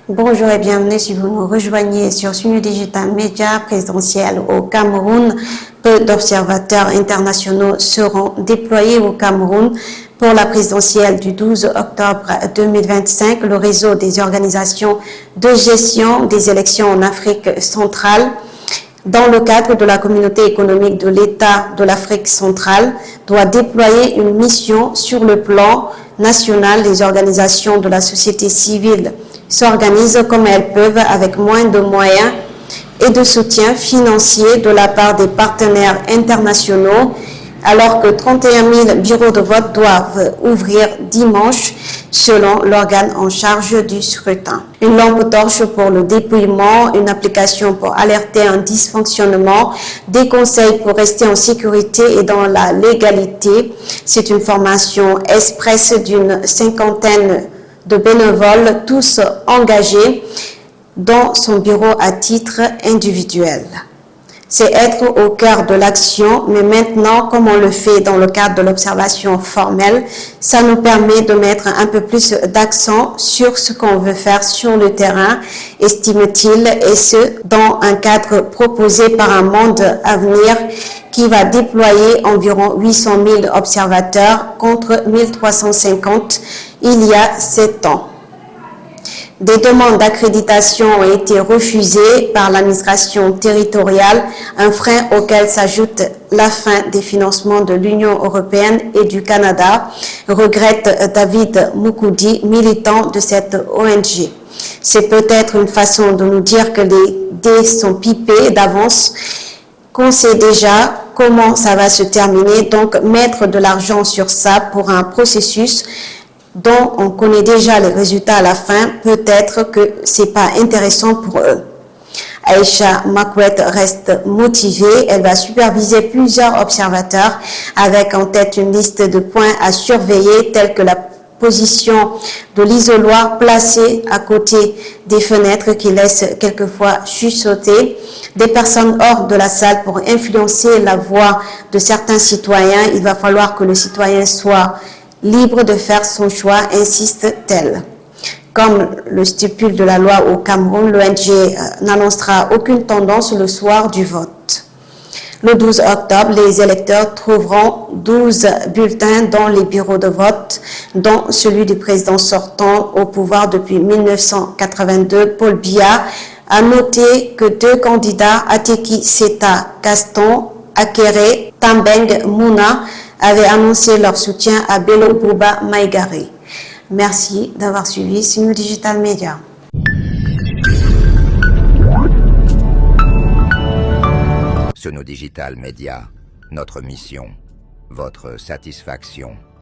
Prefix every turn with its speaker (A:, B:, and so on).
A: Bonjour et bienvenue si vous nous rejoignez sur Sunu Digital Media présidentiel au Cameroun. Peu d'observateurs internationaux seront déployés au Cameroun pour la présidentielle du 12 octobre 2025. Le réseau des organisations de gestion des élections en Afrique centrale, dans le cadre de la communauté économique de l'État de l'Afrique centrale, doit déployer une mission sur le plan national. Les organisations de la société civile s'organisent comme elles peuvent avec moins de moyens et de soutien financier de la part des partenaires internationaux, alors que 31 000 bureaux de vote doivent ouvrir dimanche selon l'organe en charge du scrutin. Une lampe torche pour le dépouillement, une application pour alerter un dysfonctionnement, des conseils pour rester en sécurité et dans la légalité. C'est une formation express d'une cinquantaine de bénévoles, tous engagés dans son bureau à titre individuel. C'est être au cœur de l'action, mais maintenant, comme on le fait dans le cadre de l'observation formelle, ça nous permet de mettre un peu plus d'accent sur ce qu'on veut faire sur le terrain, estime-t-il, et ce, dans un cadre proposé par un monde à venir qui va déployer environ 800 000 observateurs contre 1350 il y a 7 ans. Des demandes d'accréditation ont été refusées par l'administration territoriale, un frein auquel s'ajoute la fin des financements de l'Union européenne et du Canada, regrette David Moukoudi, militant de cette ONG. C'est peut-être une façon de nous dire que les dés sont pipés d'avance, qu'on sait déjà comment ça va se terminer, donc mettre de l'argent sur ça pour un processus dont on connaît déjà les résultats à la fin, peut-être que c'est pas intéressant pour eux. Aïcha Makwet reste motivée. Elle va superviser plusieurs observateurs avec en tête une liste de points à surveiller tels que la position de l'isoloir placé à côté des fenêtres qui laisse quelquefois chuchoter des personnes hors de la salle pour influencer la voix de certains citoyens. Il va falloir que le citoyen soit libre de faire son choix, insiste-t-elle. Comme le stipule de la loi au Cameroun, l'ONG n'annoncera aucune tendance le soir du vote. Le 12 octobre, les électeurs trouveront 12 bulletins dans les bureaux de vote, dont celui du président sortant au pouvoir depuis 1982, Paul Biya. A noter que 2 candidats, Ateki Seta Gaston, Akere Tambeng Mouna, avaient annoncé leur soutien à Bello Bouba Maïgari. Merci d'avoir suivi Sunu Digital Media.
B: Sunu Digital Media, notre mission, votre satisfaction.